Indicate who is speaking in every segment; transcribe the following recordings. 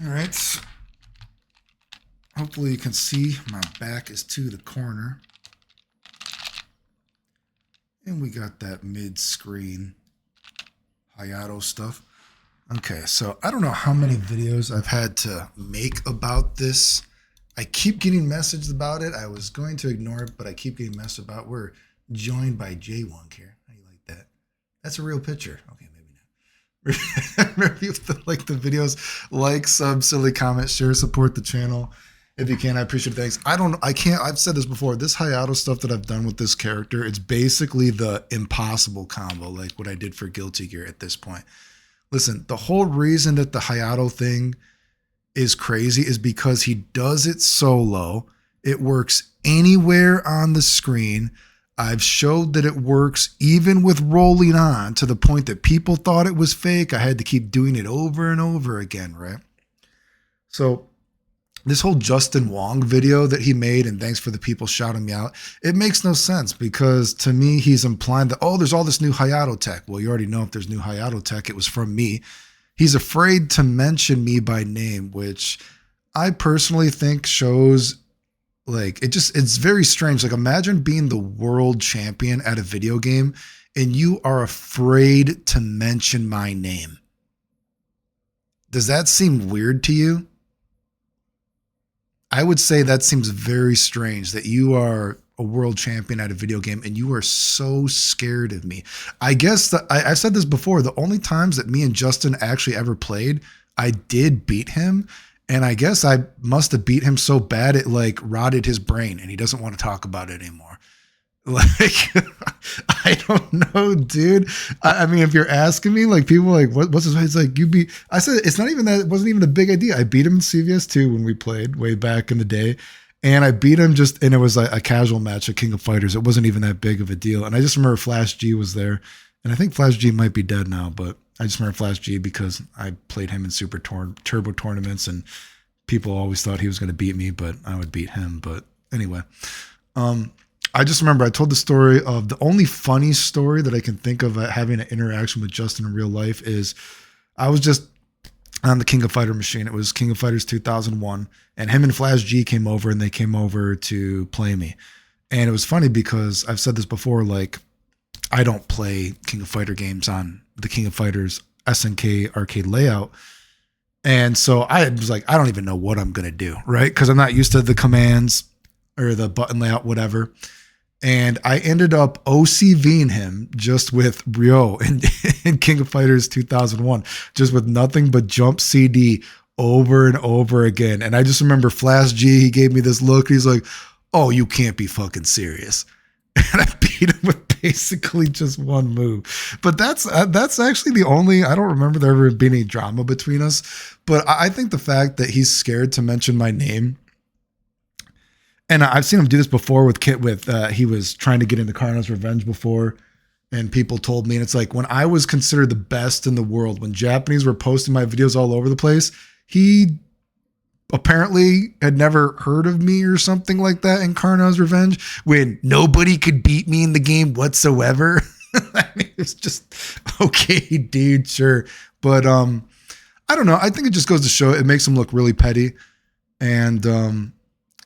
Speaker 1: All right. Hopefully you can see my back is to the corner. And we got that mid-screen Hayato stuff. Okay, so I don't know how many videos I've had to make about this. I keep getting messaged about it. I was going to ignore it, but I keep getting messaged about. We're joined by J1 here. How do you like that? That's a real picture. Okay, maybe not. Remember, you have to like the videos, like, sub, silly comment, share, support the channel. If you can, I appreciate it. Thanks. I've said this before. This Hayato stuff that I've done with this character, it's basically the impossible combo, like what I did for Guilty Gear at this point. Listen, the whole reason that the Hayato thing is crazy is because he does it solo. It works anywhere on the screen. I've showed that it works even with rolling on to the point that people thought it was fake. I had to keep doing it over and over again, right? So this whole Justin Wong video that he made, and thanks for the people shouting me out, it makes no sense because to me, he's implying that, oh, there's all this new Hayato tech. Well, you already know if there's new Hayato tech, it was from me. He's afraid to mention me by name, which I personally think shows like, it's very strange. Like, imagine being the world champion at a video game and you are afraid to mention my name. Does that seem weird to you? I would say that seems very strange that you are a world champion at a video game and you are so scared of me. I guess that I've said this before. The only times that me and Justin actually ever played, I did beat him. And I guess I must have beat him so bad it like rotted his brain and he doesn't want to talk about it anymore. Like, I don't know, dude. I mean, if you're asking me, like, people are like, what's his? It's like, I said, it's not even that. It wasn't even a big idea. I beat him in CVS2 when we played way back in the day. And I beat him and it was like a casual match at King of Fighters. It wasn't even that big of a deal. And I just remember Flash G was there. And I think Flash G might be dead now, but I just remember Flash G because I played him in Turbo tournaments and people always thought he was going to beat me, but I would beat him. But anyway, I just remember I told the story of the only funny story that I can think of having an interaction with Justin in real life is I was just on the King of Fighter machine. It was King of Fighters 2001 and him and Flash G came over and they came over to play me. And it was funny because I've said this before, like, I don't play King of Fighter games on the King of Fighters SNK arcade layout. And so I was like, I don't even know what I'm going to do, right? Because I'm not used to the commands or the button layout, whatever. And I ended up OCVing him just with Ryo in King of Fighters 2001, just with nothing but jump CD over and over again. And I just remember Flash G, he gave me this look. He's like, oh, you can't be fucking serious. And I beat him with basically just one move. But that's actually the only, I don't remember there ever being any drama between us. But I think the fact that he's scared to mention my name, and I've seen him do this before with he was trying to get into Carno's Revenge before, and people told me, and it's like when I was considered the best in the world, when Japanese were posting my videos all over the place, he apparently had never heard of me or something like that in Carno's Revenge when nobody could beat me in the game whatsoever. I mean, it's just, okay, dude, sure. But I don't know. I think it just goes to show it makes him look really petty. And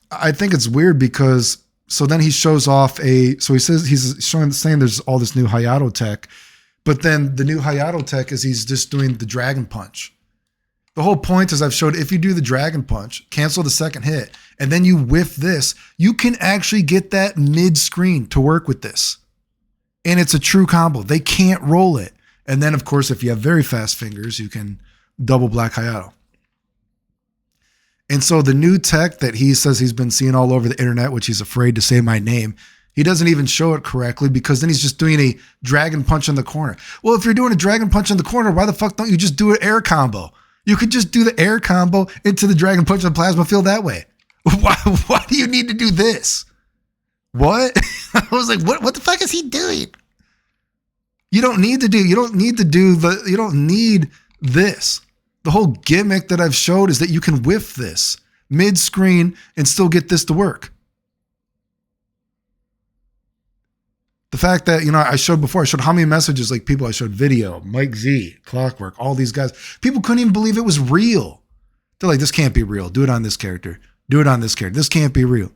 Speaker 1: I think it's weird because so then he shows off so he says saying there's all this new Hayato tech, but then the new Hayato tech is he's just doing the Dragon Punch. The whole point is I've showed if you do the Dragon Punch, cancel the second hit, and then you whiff this, you can actually get that mid-screen to work with this. And it's a true combo. They can't roll it. And then, of course, if you have very fast fingers, you can double black Hayato. And so the new tech that he says he's been seeing all over the internet, which he's afraid to say my name, he doesn't even show it correctly because then he's just doing a Dragon Punch in the corner. Well, if you're doing a Dragon Punch in the corner, why the fuck don't you just do an air combo? You could just do the air combo into the Dragon Punch in the plasma field that way. Why do you need to do this? What? I was like, what the fuck is he doing? You don't need this. The whole gimmick that I've showed is that you can whiff this mid-screen and still get this to work. The fact that, I showed how many messages, like people, I showed video, Mike Z, Clockwork, all these guys. People couldn't even believe it was real. They're like, this can't be real. Do it on this character. Do it on this character. This can't be real.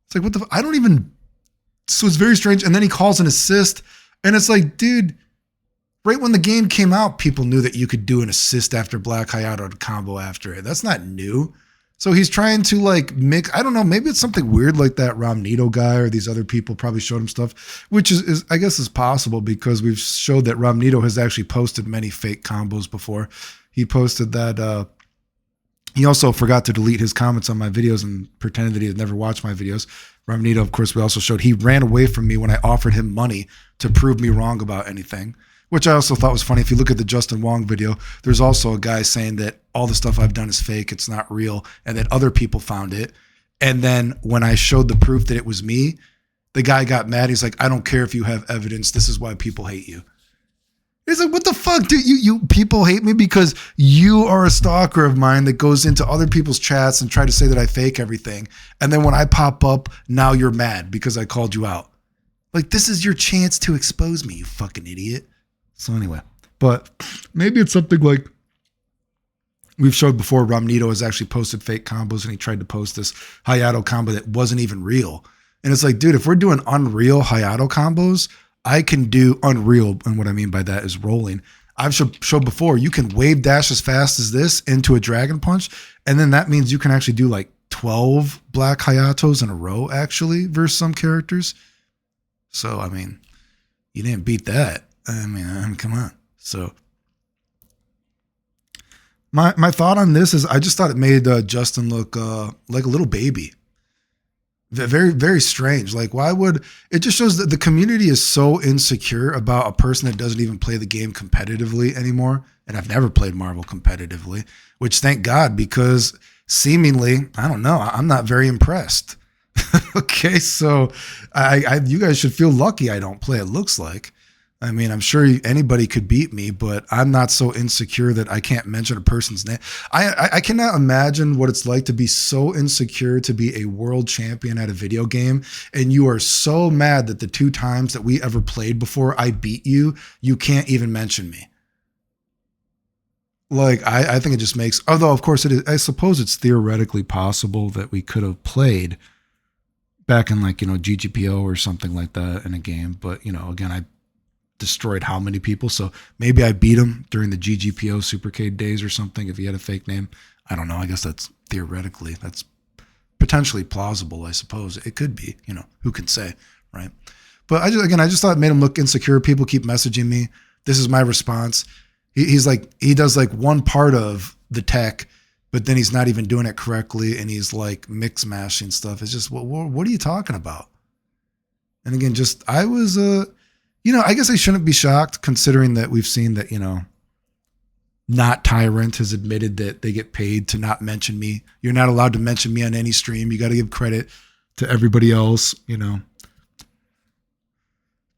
Speaker 1: It's like, what the, I don't even, so it's very strange. And then he calls an assist and it's like, dude, right when the game came out, people knew that you could do an assist after Black Hayato combo after it. That's not new. So he's trying to like mix, I don't know, maybe it's something weird like that Romnito guy or these other people probably showed him stuff, which is I guess is possible because we've showed that Romnito has actually posted many fake combos before. He posted that, he also forgot to delete his comments on my videos and pretended that he had never watched my videos. Romnito, of course, we also showed he ran away from me when I offered him money to prove me wrong about anything, which I also thought was funny. If you look at the Justin Wong video, there's also a guy saying that all the stuff I've done is fake, it's not real, and that other people found it. And then when I showed the proof that it was me, the guy got mad. He's like, I don't care if you have evidence. This is why people hate you. He's like, what the fuck, dude? You people hate me because you are a stalker of mine that goes into other people's chats and try to say that I fake everything. And then when I pop up, now you're mad because I called you out. Like, this is your chance to expose me, you fucking idiot. So anyway, but maybe it's something like we've showed before. Romnito has actually posted fake combos and he tried to post this Hayato combo that wasn't even real. And it's like, dude, if we're doing unreal Hayato combos, I can do unreal. And what I mean by that is rolling. I've showed before, you can wave dash as fast as this into a dragon punch. And then that means you can actually do like 12 Black Hayatos in a row actually versus some characters. So, I mean, you didn't beat that. I mean, come on. So my thought on this is I just thought it made Justin look like a little baby. Very, very strange. Like, why would it just shows that the community is so insecure about a person that doesn't even play the game competitively anymore. And I've never played Marvel competitively, which thank God, because seemingly, I don't know, I'm not very impressed. Okay, so you guys should feel lucky I don't play, it looks like. I mean, I'm sure anybody could beat me, but I'm not so insecure that I can't mention a person's name. I cannot imagine what it's like to be so insecure to be a world champion at a video game, and you are so mad that the 2 times that we ever played before I beat you, you can't even mention me. Like, I think it just makes, although of course it is, I suppose it's theoretically possible that we could have played back in like, GGPO or something like that in a game. But, again, I destroyed how many people? So maybe I beat him during the GGPO Supercade days or something if he had a fake name. I don't know. I guess that's theoretically, that's potentially plausible, I suppose. It could be, who can say, right? But I just thought it made him look insecure. People keep messaging me. This is my response. He's like, he does like one part of the tech, but then he's not even doing it correctly. And he's like mix mashing stuff. It's just, what are you talking about? And again, just, I was, I guess I shouldn't be shocked considering that we've seen that, Not Tyrant has admitted that they get paid to not mention me. You're not allowed to mention me on any stream. You got to give credit to everybody else,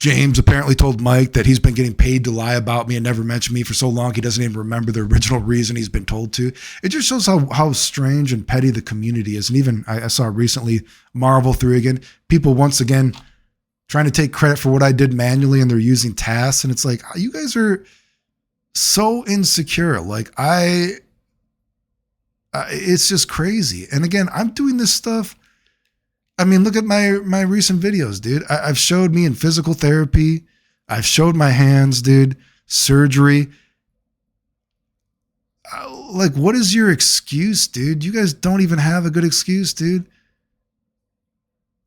Speaker 1: James apparently told Mike that he's been getting paid to lie about me and never mention me for so long he doesn't even remember the original reason he's been told to. It just shows how strange and petty the community is. And even I saw recently Marvel 3 again, people once again trying to take credit for what I did manually and they're using tasks. And it's like, you guys are so insecure. Like it's just crazy. And again, I'm doing this stuff. I mean, look at my recent videos, dude. I've showed me in physical therapy. I've showed my hands, dude, surgery. Like, what is your excuse, dude? You guys don't even have a good excuse, dude.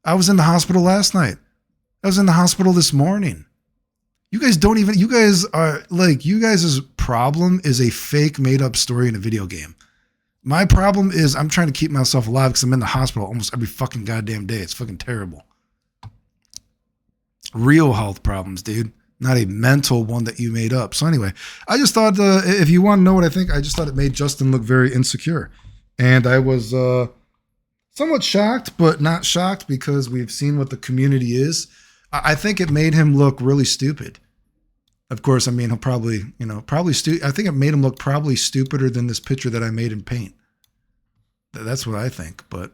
Speaker 1: I was in the hospital last night. I was in the hospital this morning. You guys are like, you guys' problem is a fake made up story in a video game. My problem is I'm trying to keep myself alive because I'm in the hospital almost every fucking goddamn day. It's fucking terrible. Real health problems, dude. Not a mental one that you made up. So anyway, I just thought, if you want to know what I think, I just thought it made Justin look very insecure. And I was somewhat shocked, but not shocked because we've seen what the community is. I think it made him look really stupid. Of course, I mean, he'll probably, I think it made him look probably stupider than this picture that I made in paint. That's what I think. But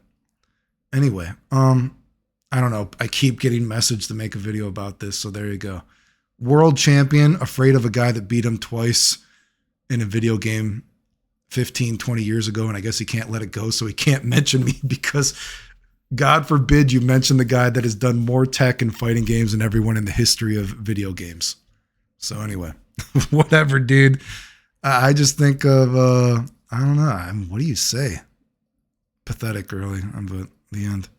Speaker 1: anyway, I don't know. I keep getting messaged to make a video about this. So there you go. World champion, afraid of a guy that beat him twice in a video game 15, 20 years ago, and I guess he can't let it go, so he can't mention me because God forbid you mention the guy that has done more tech and fighting games than everyone in the history of video games. So anyway, whatever, dude. I just think of, I don't know. What do you say? Pathetic early on the end.